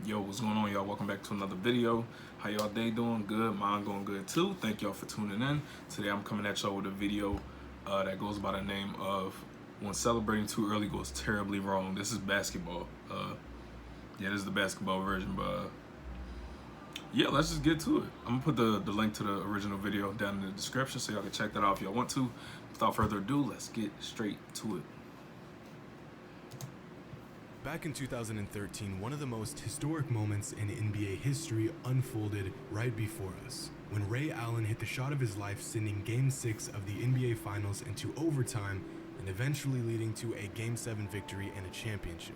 Yo, what's going on, y'all? Welcome back to another video. How y'all day doing? Good. Mine going good too. Thank y'all for tuning in. Today I'm coming at y'all with a video that goes by the name of When Celebrating Too Early Goes Terribly Wrong. This is basketball. Yeah, this is the basketball version, but yeah, let's just get to it. I'm gonna put the link to the original video down in the description so y'all can check that out if y'all want to. Without further ado, let's get straight to it. Back in 2013, one of the most historic moments in NBA history unfolded right before us, when Ray Allen hit the shot of his life, sending Game 6 of the NBA Finals into overtime and eventually leading to a Game 7 victory and a championship.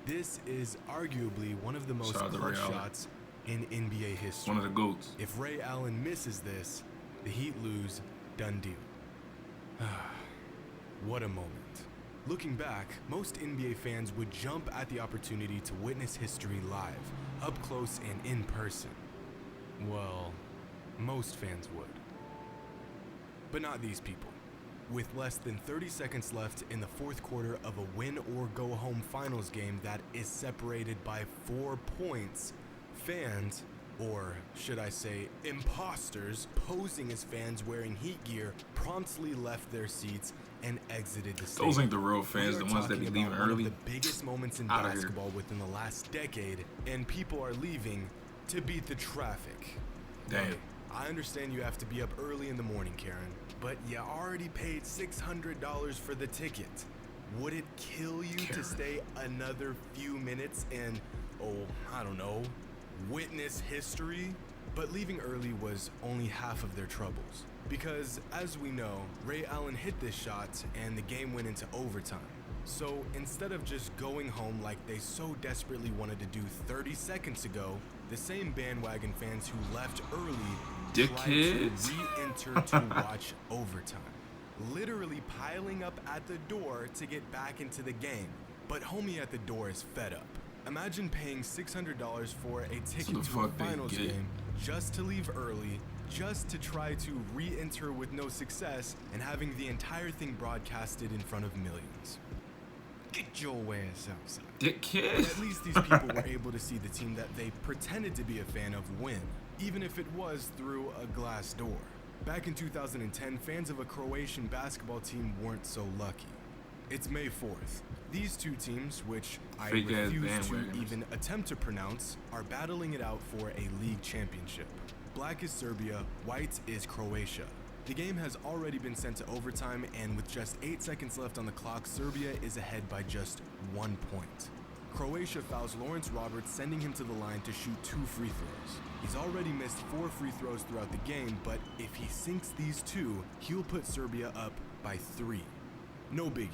This is arguably one of the most clutch shots in NBA history. One of the GOATs. If Ray Allen misses this, the Heat lose, done deal. What a moment. Looking back, most NBA fans would jump at the opportunity to witness history live, up close and in person. Well, most fans would. But not these people. With less than 30 seconds left in the fourth quarter of a win-or-go-home finals game that is separated by 4 points, fans, or should I say imposters, posing as fans wearing Heat gear, promptly left their seats and exited the stadium. Those ain't the real fans, the ones that be leaving early. One of the biggest moments in basketball within the last decade, and people are leaving to beat the traffic. Damn. Hey, I understand you have to be up early in the morning, Karen, but you already paid $600 for the ticket. Would it kill you to stay another few minutes and, I don't know, witness history? But leaving early was only half of their troubles. Because, as we know, Ray Allen hit this shot and the game went into overtime. So instead of just going home like they so desperately wanted to do 30 seconds ago, the same bandwagon fans who left early tried to re-enter to watch overtime. Literally piling up at the door to get back into the game. But homie at the door is fed up. Imagine paying $600 for a ticket to a finals game just to leave early, just to try to re-enter with no success, and having the entire thing broadcasted in front of millions. Get your ass outside. Dickhead. But at least these people were able to see the team that they pretended to be a fan of win, even if it was through a glass door. Back in 2010, fans of a Croatian basketball team weren't so lucky. It's May 4th. These two teams, which I refuse to even attempt to pronounce, are battling it out for a league championship. Black is Serbia, white is Croatia. The game has already been sent to overtime, and with just 8 seconds left on the clock, Serbia is ahead by just 1 point. Croatia fouls Lawrence Roberts, sending him to the line to shoot 2 free throws. He's already missed 4 free throws throughout the game, but if he sinks these 2, he'll put Serbia up by 3. No biggie.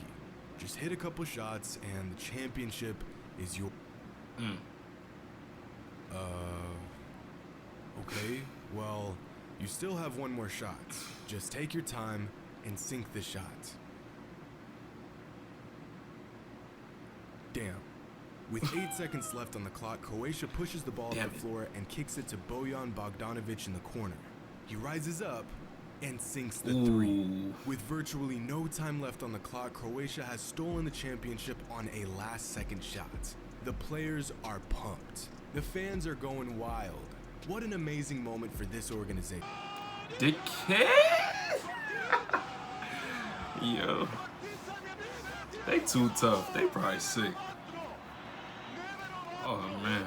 Just hit a couple shots and the championship is your... Okay, well, you still have one more shot. Just take your time and sink the shot. Damn. With 8 seconds left on the clock, Croatia pushes the ball to the floor and kicks it to Bojan Bogdanovic in the corner. He rises up and sinks the 3. With virtually no time left on the clock, Croatia has stolen the championship on a last-second shot. The players are pumped. The fans are going wild. What an amazing moment for this organization. Dickhead! Yo. They too tough. They probably sick. Oh, man.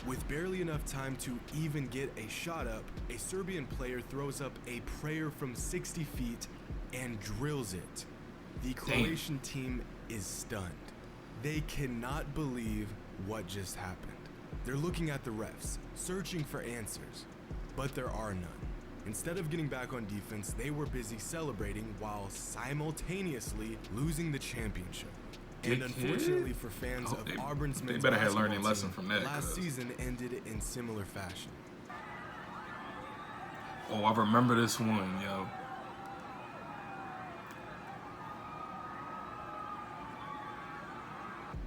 With barely enough time to even get a shot up, a Serbian player throws up a prayer from 60 feet and drills it. The Croatian team is stunned. They cannot believe what just happened. They're looking at the refs, searching for answers, but there are none. Instead of getting back on defense, they were busy celebrating while simultaneously losing the championship. And unfortunately for fans of Auburn's men's basketball team, last season ended in similar fashion. Oh, I remember this one, yo.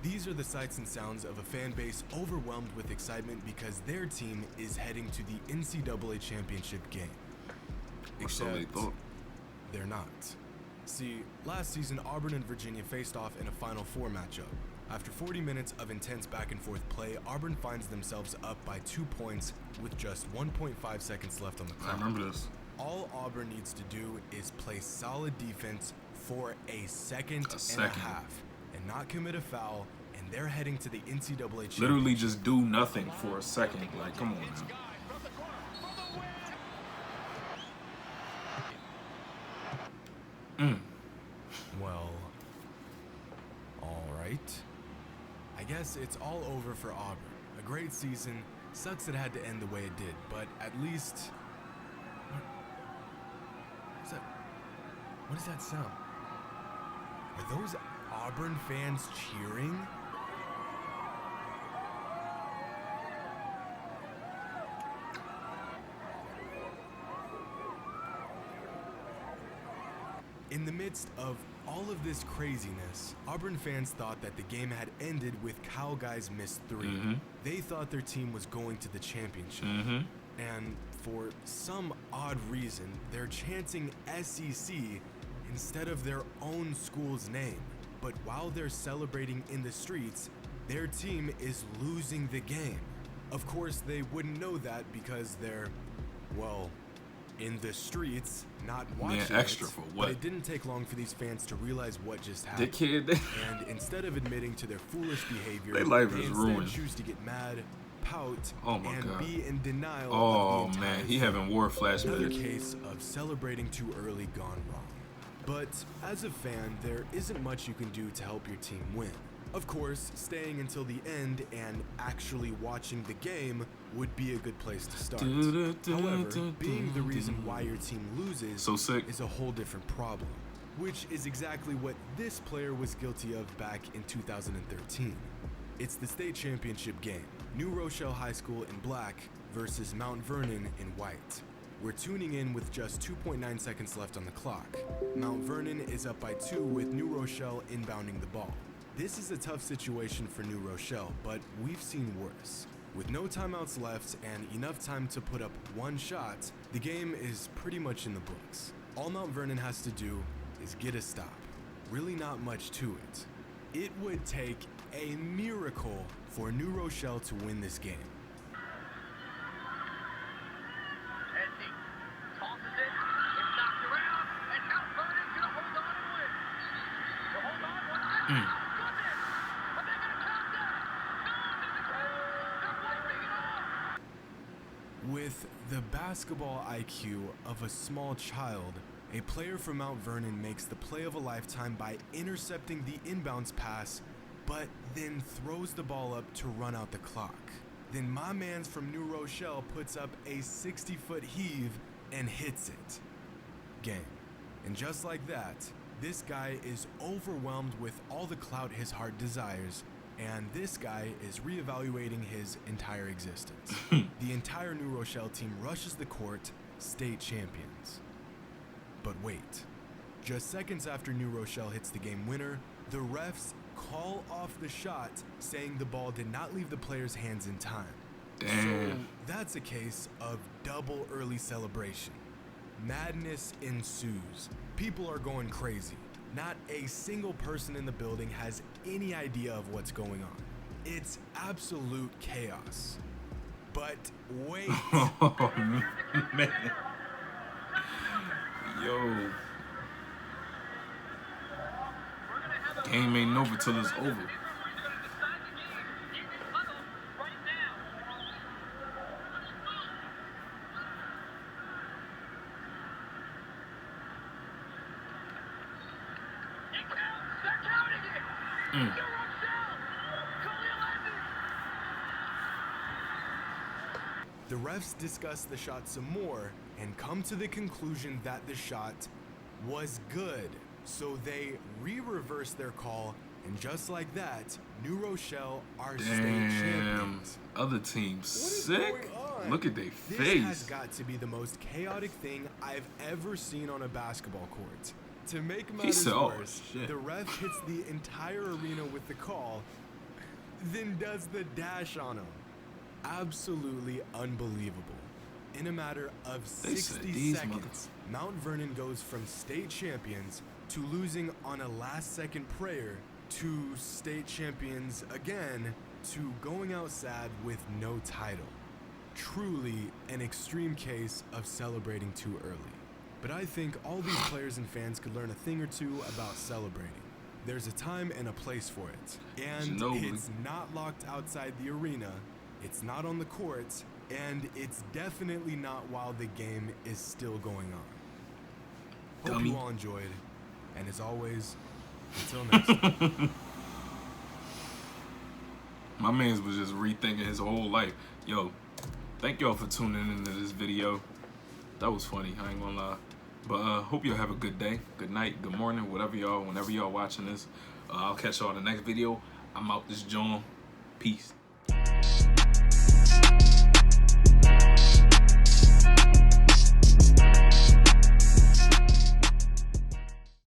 These are the sights and sounds of a fan base overwhelmed with excitement because their team is heading to the NCAA championship game. Except they're not. See, last season Auburn and Virginia faced off in a Final Four matchup. After 40 minutes of intense back and forth play, Auburn finds themselves up by 2 points with just 1.5 seconds left on the clock. I remember this. All Auburn needs to do is play solid defense for a second and a half and not commit a foul, and they're heading to the NCAA championship. Literally just do nothing for a second. Like, come on now. Well, all right. I guess it's all over for Auburn. A great season. Sucks it had to end the way it did, but at least... What is that sound? Are those Auburn fans cheering? In the midst of all of this craziness, Auburn fans thought that the game had ended with Cal Guy's missed three. They thought their team was going to the championship. And for some odd reason, they're chanting SEC instead of their own school's name. But while they're celebrating in the streets, their team is losing the game. Of course, they wouldn't know that because they're, well, in the streets, not watching extra it. for what? But it didn't take long for these fans to realize what just happened. Dickhead. And instead of admitting to their foolish behavior, Their life they is instead ruined. choose to get mad, pout, Oh my and God. be in denial Oh of the entire man, he thing. having war Another flashbacks. case of celebrating too early gone wrong. But as a fan, there isn't much you can do to help your team win. Of course, staying until the end and actually watching the game would be a good place to start. However, being the reason why your team loses So sick. is a whole different problem, which is exactly what this player was guilty of back in 2013. It's the state championship game, New Rochelle High School in black versus Mount Vernon in white. We're tuning in with just 2.9 seconds left on the clock. Mount Vernon is up by 2 with New Rochelle inbounding the ball. This is a tough situation for New Rochelle, but we've seen worse. With no timeouts left and enough time to put up one shot, the game is pretty much in the books. All Mount Vernon has to do is get a stop. Really not much to it. It would take a miracle for New Rochelle to win this game. With the basketball IQ of a small child, a player from Mount Vernon makes the play of a lifetime by intercepting the inbounds pass, but then throws the ball up to run out the clock. Then my man's from New Rochelle puts up a 60-foot heave and hits it. Game. And just like that, this guy is overwhelmed with all the clout his heart desires, and this guy is reevaluating his entire existence. The entire New Rochelle team rushes the court, state champions. But wait, just seconds after New Rochelle hits the game winner, the refs call off the shot, saying the ball did not leave the player's hands in time. Damn. So that's a case of double early celebration. Madness ensues. People are going crazy. Not a single person in the building has any idea of what's going on. It's absolute chaos. But wait. Oh man. Yo. Game ain't over till it's over. The refs discuss the shot some more and come to the conclusion that the shot was good. So they re-reverse their call, and just like that, New Rochelle are state Damn. champions. Other team What is sick. going on? Look at their This face. has got to be the most chaotic thing I've ever seen on a basketball court. To make matters said, "Oh, worse, shit." the ref hits the entire arena with the call, then does the dash on him. Absolutely unbelievable. In a matter of They said 60 these seconds, Mount Vernon goes from state champions to losing on a last-second prayer, to state champions again, to going out sad with no title. Truly an extreme case of celebrating too early. But I think all these players and fans could learn a thing or two about celebrating. There's a time and a place for it. And Ginobili. it's not locked outside the arena, it's not on the courts, and it's definitely not while the game is still going on. Hope Dummy. you all enjoyed, and as always, until next time. My man's was just rethinking his whole life. Yo, thank y'all for tuning into this video. That was funny, I ain't gonna lie. But hope y'all have a good day, good night, good morning, whenever y'all watching this. I'll catch y'all in the next video. I'm out this joint. Peace.